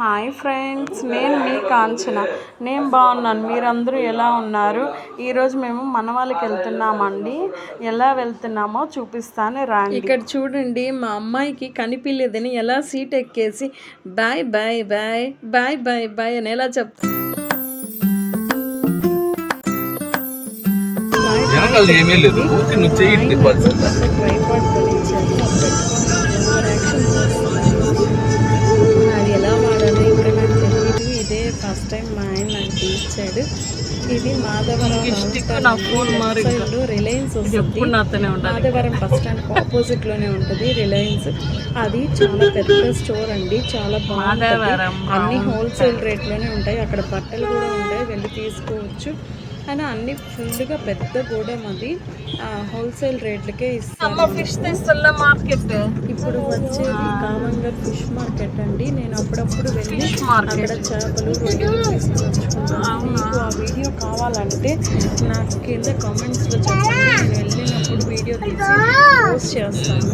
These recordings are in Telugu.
హాయ్ ఫ్రెండ్స్, నేను మీ కాంచన. నేను బాగున్నాను. మీరందరూ ఎలా ఉన్నారు? ఈరోజు మేము మనవాళ్ళకి వెళ్తున్నామండి. ఎలా వెళ్తున్నామో చూపిస్తాను రండి. ఇక్కడ చూడండి, మా అమ్మాయికి కనిపించలేదని ఎలా సీట్ ఎక్కేసి bye bye bye bye bye bye అని ఎలా చెప్తా. ఏమీ లేదు, అది ఎలా వాడాలో ఇంకా నాకు తెలియదు. ఇదే ఫస్ట్ టైం మా ఆయన నాకు తీర్చాడు. ఇది మాధవరం సైడ్లో రిలయన్స్ వస్తుంది. మాధవరం బస్ స్టాండ్ ఆపోజిట్లోనే ఉంటుంది రిలయన్స్. అది చాలా పెద్ద స్టోర్ అండి, చాలా బాగుంటుంది. అన్ని హోల్సేల్ రేట్లోనే ఉంటాయి. అక్కడ బట్టలు కూడా ఉంటాయి, వెళ్ళి తీసుకోవచ్చు. కానీ అన్ని ఫుల్గా పెద్ద గోడౌన్ అది, హోల్సేల్ రేట్లకే ఇస్తాను. ఫిష్ తెస్తున్న మార్కెట్ ఇప్పుడు వచ్చేది కావంగర్ ఫిష్ మార్కెట్ అండి. నేను అప్పుడప్పుడు వెళ్ళి అక్కడ చేపలు రొయ్యలు తీసుకొచ్చుకుంటాను. మీకు ఆ వీడియో కావాలంటే నాకు కింద కామెంట్స్లో చెప్పండి, నేను వెళ్ళినప్పుడు వీడియో తీసి పోస్ట్ చేస్తాను.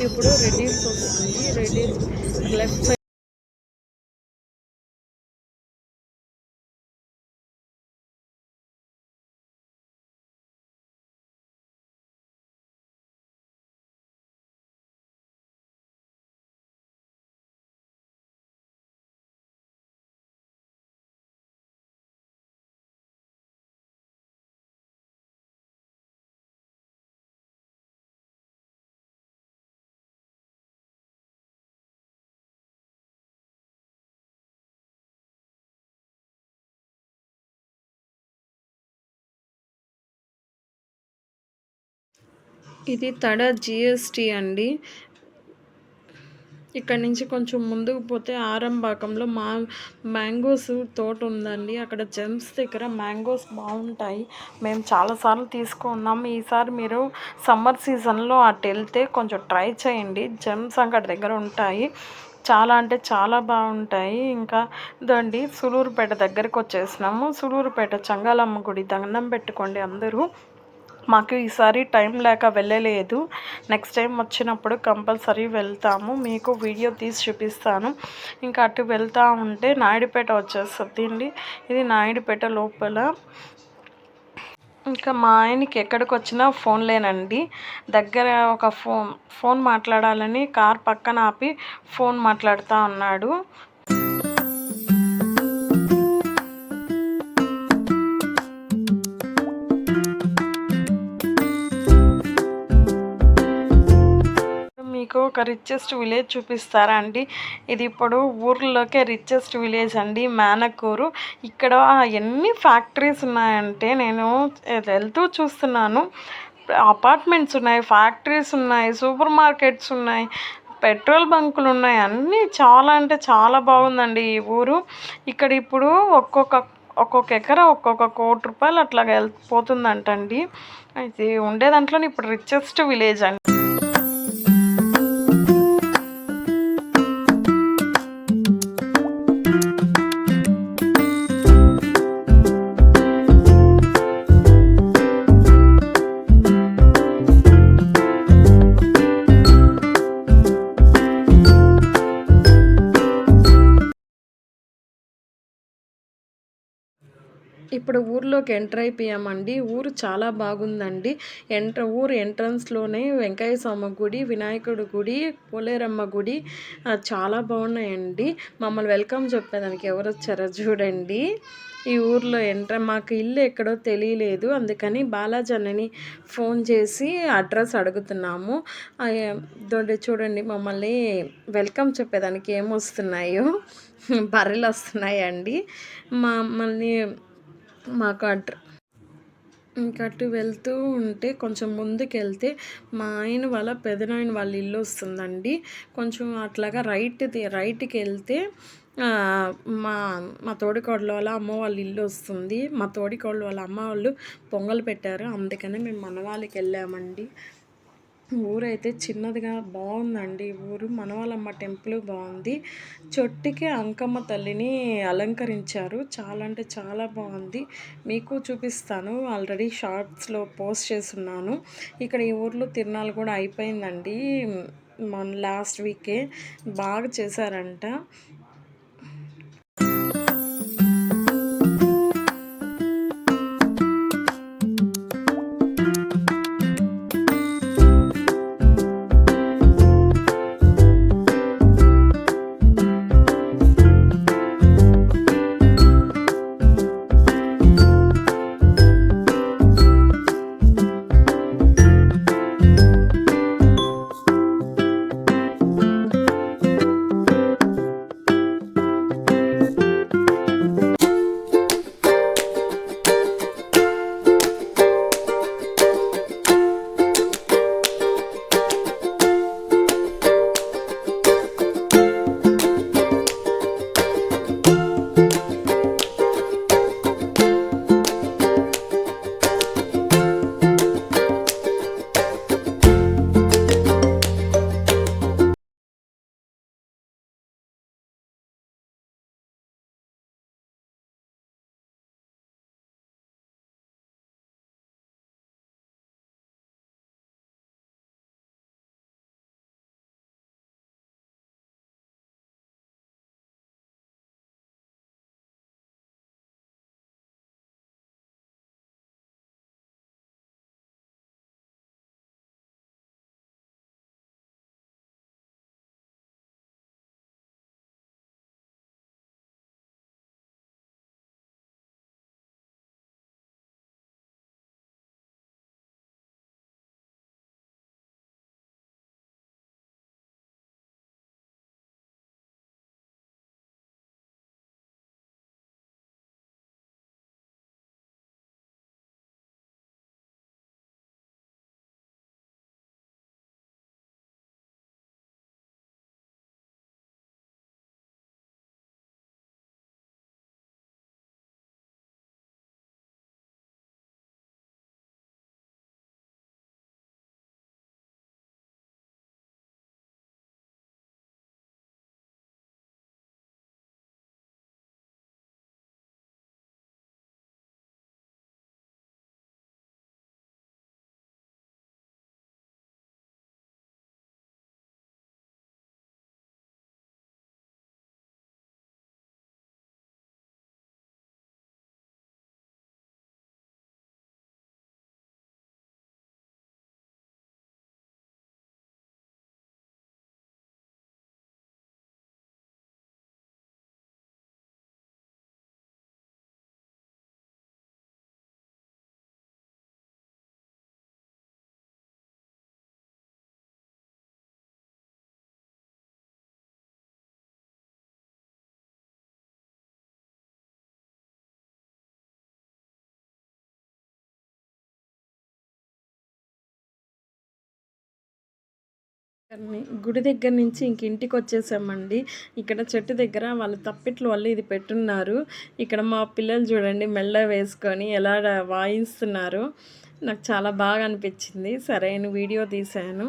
ఇప్పుడు రెడ్డిల్స్ వస్తుంది, రెడ్డిల్స్ లెఫ్ట్ సైడ్ ఇది తడ జిఎస్టీ అండి. ఇక్కడ నుంచి కొంచెం ముందుకు పోతే ఆరంబాకంలో మ్యాంగోస్ తోట ఉందండి. అక్కడ జెమ్స్ దగ్గర మ్యాంగోస్ బాగుంటాయి. మేము చాలాసార్లు తీసుకున్నాము. ఈసారి మీరు సమ్మర్ సీజన్లో అటు వెళ్తే కొంచెం ట్రై చేయండి. జెమ్స్ అక్కడ దగ్గర ఉంటాయి, చాలా అంటే చాలా బాగుంటాయి. ఇంకా ఇదండి, సులూరుపేట దగ్గరికి వచ్చేసినాము. సులూరుపేట చంగాలమ్మ గుడి దండం పెట్టుకోండి అందరూ. మాకు ఈసారి టైం లేక వెళ్ళలేదు. నెక్స్ట్ టైం వచ్చినప్పుడు కంపల్సరీ వెళ్తాము, మీకు వీడియో తీసి చూపిస్తాను. ఇంకా అటు వెళ్తూ ఉంటే నాయుడుపేట వచ్చేస్తుంది అండి. ఇది నాయుడుపేట లోపల. ఇంకా మా ఆయనకి ఎక్కడికి వచ్చినా ఫోన్లేనండి. దగ్గర ఒక ఫోన్ మాట్లాడాలని కార్ పక్కన ఆపి ఫోన్ మాట్లాడుతూ ఉన్నాడు. మీకు ఒక రిచెస్ట్ విలేజ్ చూపిస్తారా అండి. ఇది ఇప్పుడు ఊర్లోకే రిచెస్ట్ విలేజ్ అండి, మేనకూరు. ఇక్కడ ఎన్ని ఫ్యాక్టరీస్ ఉన్నాయంటే నేను వెళ్తూ చూస్తున్నాను. అపార్ట్మెంట్స్ ఉన్నాయి, ఫ్యాక్టరీస్ ఉన్నాయి, సూపర్ మార్కెట్స్ ఉన్నాయి, పెట్రోల్ బంకులు ఉన్నాయి, అన్నీ చాలా అంటే చాలా బాగుందండి ఈ ఊరు. ఇక్కడ ఇప్పుడు ఒక్కొక్క ఎకరా ఒక్కొక్క ₹1,00,00,000 అట్లా పోతుందంటండి. అయితే ఉండే దాంట్లో ఇప్పుడు రిచెస్ట్ విలేజ్ అండి. ఇప్పుడు ఊర్లోకి ఎంటర్ అయిపోయామండి. ఊరు చాలా బాగుందండి. ఊరు ఎంట్రన్స్లోనే వెంకయ్య స్వామి గుడి, వినాయకుడి గుడి, పోలేరమ్మ గుడి చాలా బాగున్నాయండి. మమ్మల్ని వెల్కమ్ చెప్పేదానికి ఎవరు వచ్చారో చూడండి. ఈ ఊర్లో మాకు ఇల్లు ఎక్కడో తెలియలేదు, అందుకని బాలాజీ అన్నని ఫోన్ చేసి అడ్రస్ అడుగుతున్నాము. చూడండి, మమ్మల్ని వెల్కమ్ చెప్పేదానికి ఏమొస్తున్నాయో బర్రెలు వస్తున్నాయండి. మమ్మల్ని మాకు ఇంకా అటు వెళ్తూ ఉంటే కొంచెం ముందుకు వెళ్తే మా ఆయన వాళ్ళ పెదనాయన వాళ్ళ ఇల్లు వస్తుందండి. కొంచెం అట్లాగా రైట్కి వెళ్తే మా మా తోడికోడల వాళ్ళ అమ్మ వాళ్ళ ఇల్లు వస్తుంది. మా తోడికోడల వాళ్ళ అమ్మ వాళ్ళు పొంగల్ పెట్టారు, అందుకని మేము మనవాళ్ళకి వెళ్ళామండి. ఊరైతే చిన్నదిగా బాగుందండి. ఊరు మనవాళ్ళమ్మ టెంపుల్ బాగుంది. చొట్టికి అంకమ్మ తల్లిని అలంకరించారు, చాలా అంటే చాలా బాగుంది. మీకు చూపిస్తాను, ఆల్రెడీ షార్ట్స్లో పోస్ట్ చేస్తున్నాను. ఇక్కడ ఈ ఊర్లో తిరునాళ్ళు కూడా అయిపోయిందండి. మన లాస్ట్ వీకే బాగా చేశారంట. గుడి దగ్గర నుంచి ఇంక ఇంటికి వచ్చేసామండి. ఇక్కడ చెట్టు దగ్గర వాళ్ళు తప్పిట్ల వల్ల ఇది పెట్టున్నారు. ఇక్కడ మా పిల్లలు చూడండి మెల్ల వేసుకొని ఎలా వాయిస్తున్నారు. నాకు చాలా బాగా అనిపించింది. సరైన వీడియో తీశాను.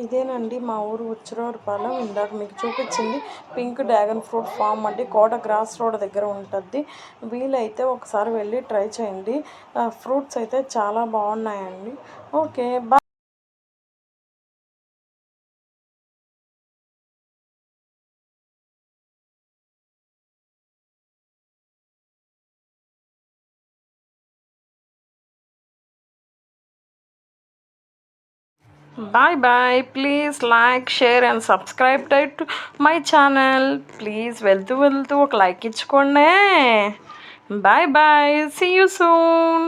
ఇదేనండి మా ఊరు ఉచ్చరావుపాలెం. ఇందాక మీకు చూపించింది పింక్ డ్రాగన్ ఫ్రూట్ ఫామ్ అండి. కోట గ్రాస్ రోడ్ దగ్గర ఉంటుంది. వీలైతే ఒకసారి వెళ్ళి ట్రై చేయండి. ఫ్రూట్స్ అయితే చాలా బాగున్నాయండి. Okay, bye. Bye bye. Please like, share and subscribe to my channel. Please వెళ్తూ ఒక లైక్ ఇచ్చుకోండి. Bye bye. See you soon.